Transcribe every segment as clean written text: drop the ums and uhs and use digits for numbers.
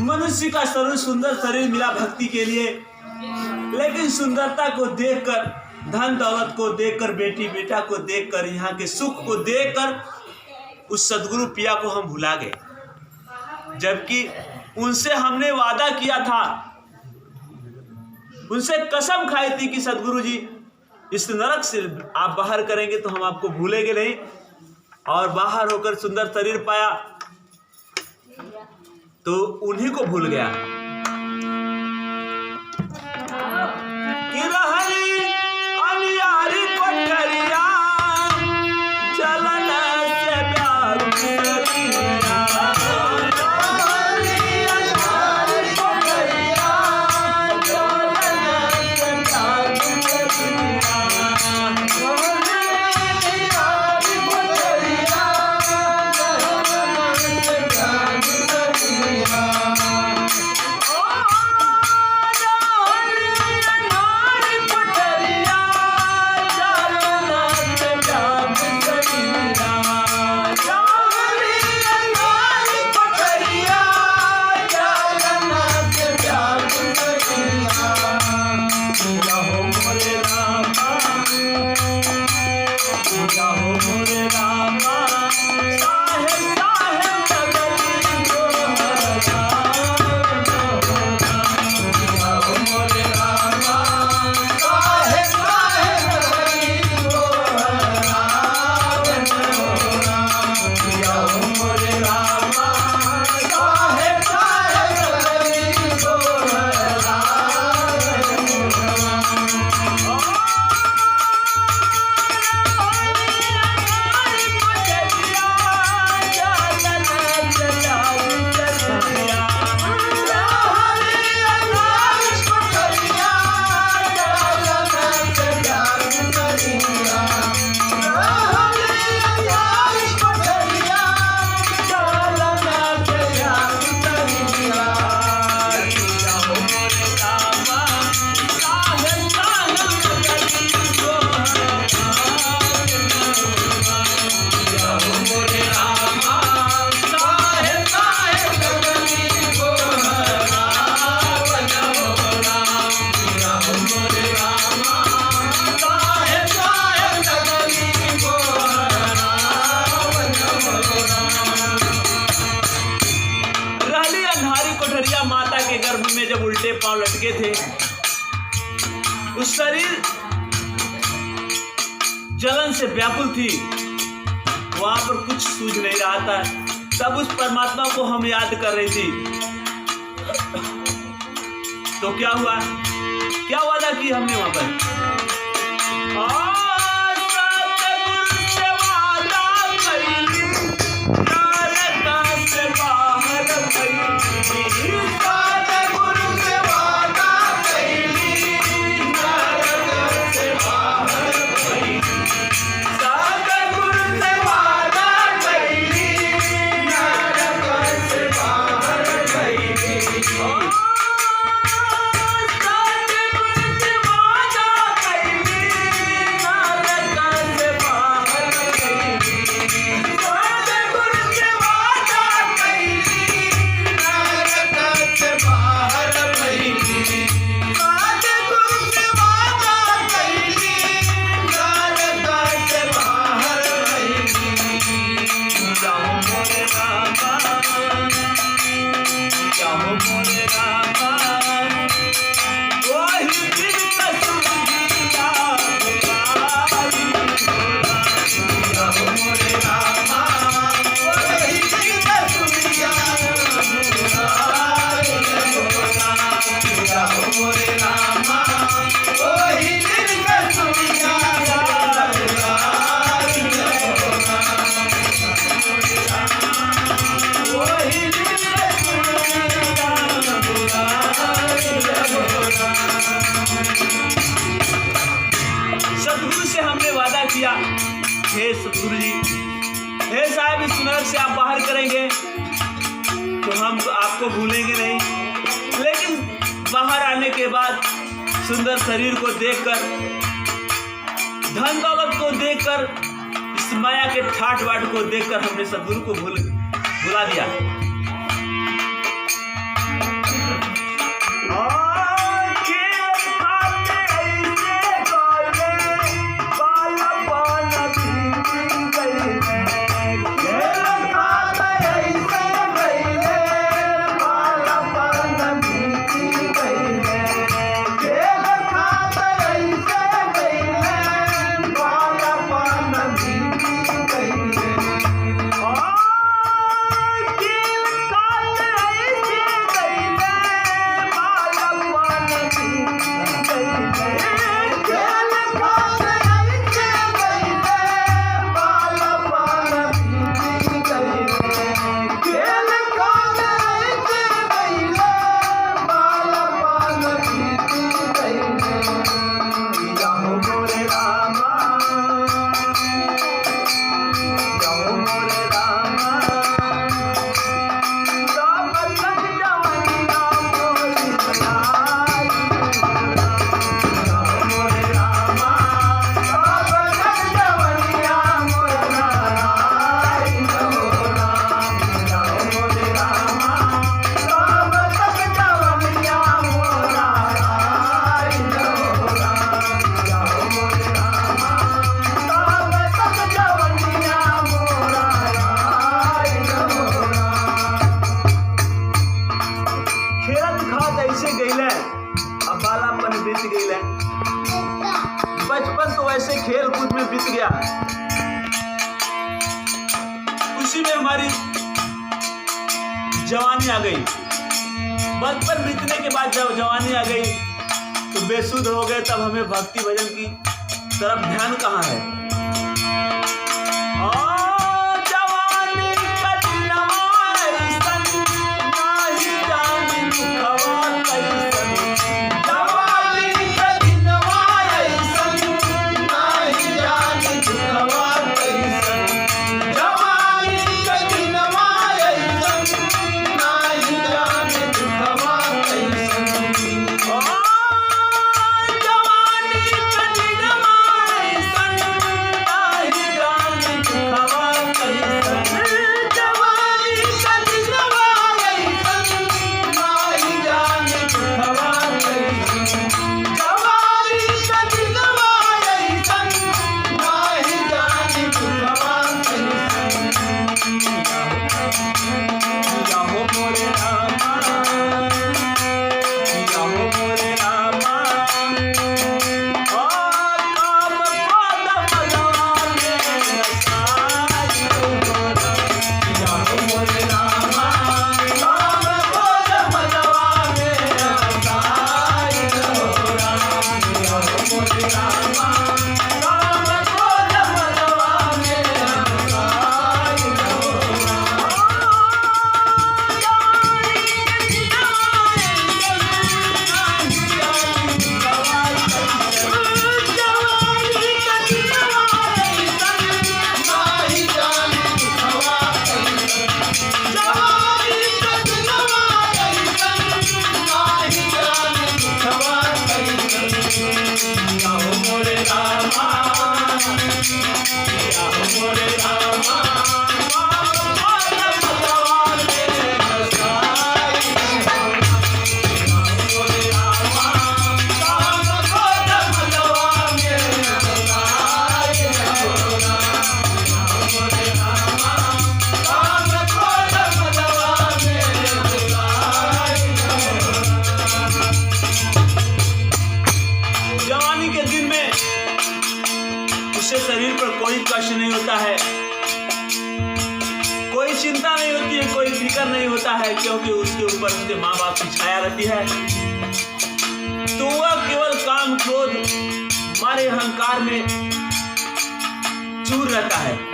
मनुष्य का सुंदर शरीर मिला भक्ति के लिए, लेकिन सुंदरता को देखकर, धन दौलत को देखकर, बेटी बेटा को देखकर, यहाँ के सुख को देखकर उस सदगुरु पिया को हम भुला गए, जबकि उनसे हमने वादा किया था, उनसे कसम खाई थी कि सदगुरु जी इस नरक से आप बाहर करेंगे तो हम आपको भूलेंगे नहीं। और बाहर होकर सुंदर शरीर पाया तो उन्हीं को भूल गया। माता के गर्भ में जब उल्टे पांव लटके थे, उस शरीर जलन से व्याकुल थी, वहां पर कुछ सूझ नहीं रहा था। तब उस परमात्मा को हम याद कर रही थी, तो क्या हुआ, क्या वादा की हमने वहां पर? दिया, हे सतगुरु जी, हे साहब, इस नरक से आप बाहर करेंगे तो हम आपको भूलेंगे नहीं। लेकिन बाहर आने के बाद सुंदर शरीर को देखकर, धन दौलत को देखकर, इस माया के ठाट बाट को देखकर हमने सतगुरु को भुला दिया। बचपन तो ऐसे खेल कूद में बीत गया, उसी में हमारी जवानी आ गई। बचपन बीतने के बाद जब जवानी आ गई तो बेसुध हो गए, तब हमें भक्ति भजन की तरफ ध्यान कहाँ है। शरीर पर कोई कष्ट नहीं होता है, कोई चिंता नहीं होती है, कोई फिक्र नहीं होता है, क्योंकि उसके ऊपर उसके माँ बाप की छाया रहती है। तो वह केवल काम क्रोध मारे अहंकार में चूर रहता है।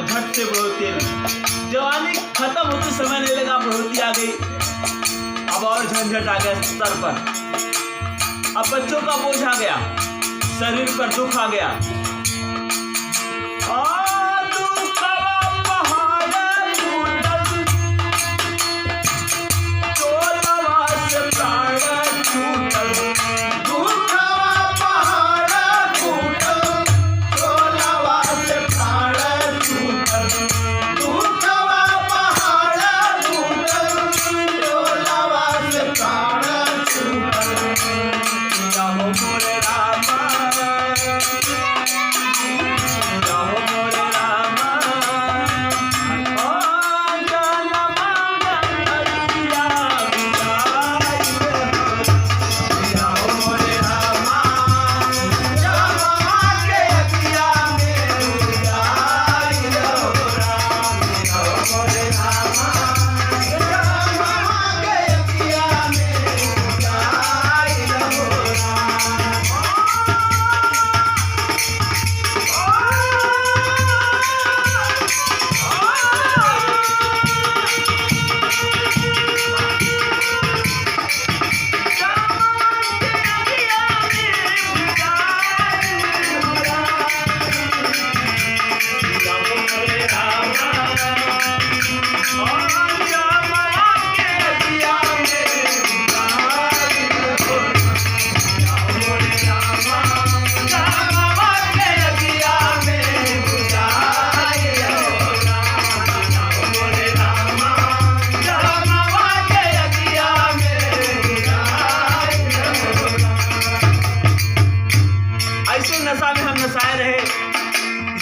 झट से बढ़ोती आई। जवानी खत्म होते समय नहीं लगा, बढ़ोती आ गई। अब और झंझट आ गया सर पर, अब बच्चों का बोझ आ गया, शरीर पर दुख आ गया।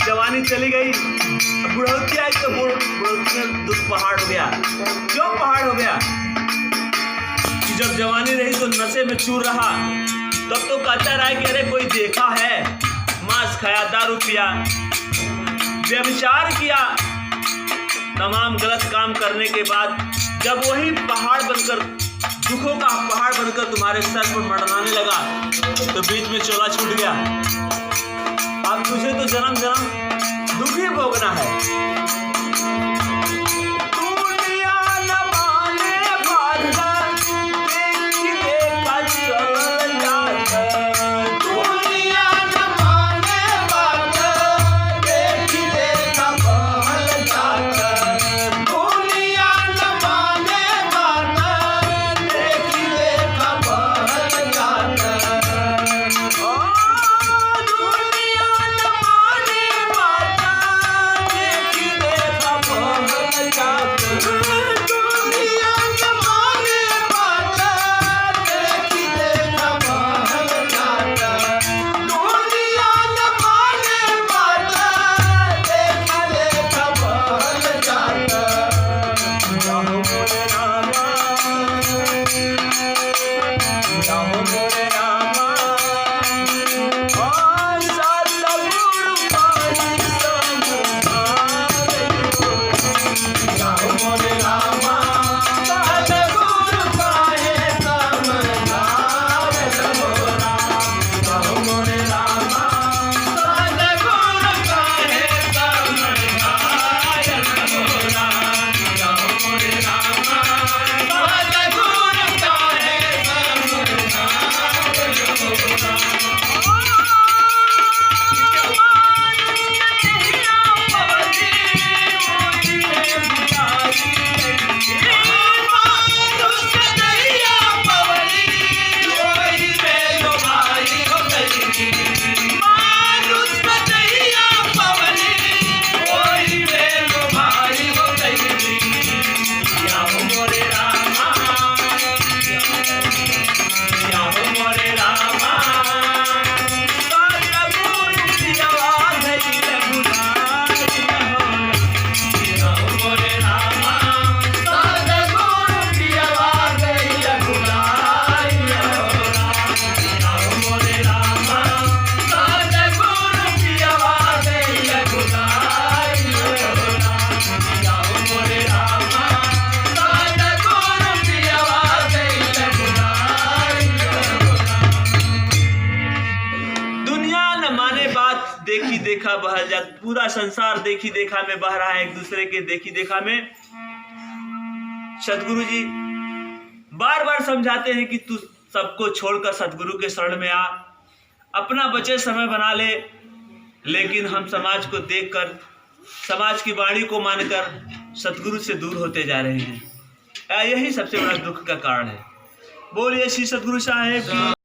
जवानी चली गई, बुढ़ौती आई तो बुढ़ौती में दुख पहाड़ हो गया। क्यों पहाड़ हो गया? कि जब जवानी रही तो नशे में चूर रहा, तब तो कहता रहा कि अरे कोई देखा है, मांस खाया, दारू पिया, व्यभिचार किया, तमाम गलत काम करने के बाद जब वही पहाड़ बनकर, दुखों का पहाड़ बनकर तुम्हारे सर पर मंडराने लगा, तो बीच में चोला छूट गया। अब तुझे तो जन्म जन्म दुख ही भोगना है। पूरा बह जा, पूरा संसार देखी देखा में बह रहा है, एक दूसरे के देखी देखा में। सदगुरु जी बार बार समझाते हैं कि तू सबको छोड़कर सदगुरु के शरण में आ, अपना बचे समय बना ले, लेकिन हम समाज को देखकर, समाज की वाणी को मानकर सदगुरु से दूर होते जा रहे हैं। यही सबसे बड़ा दुख का कारण है। बोलिए श्री सदगुरु साहेब।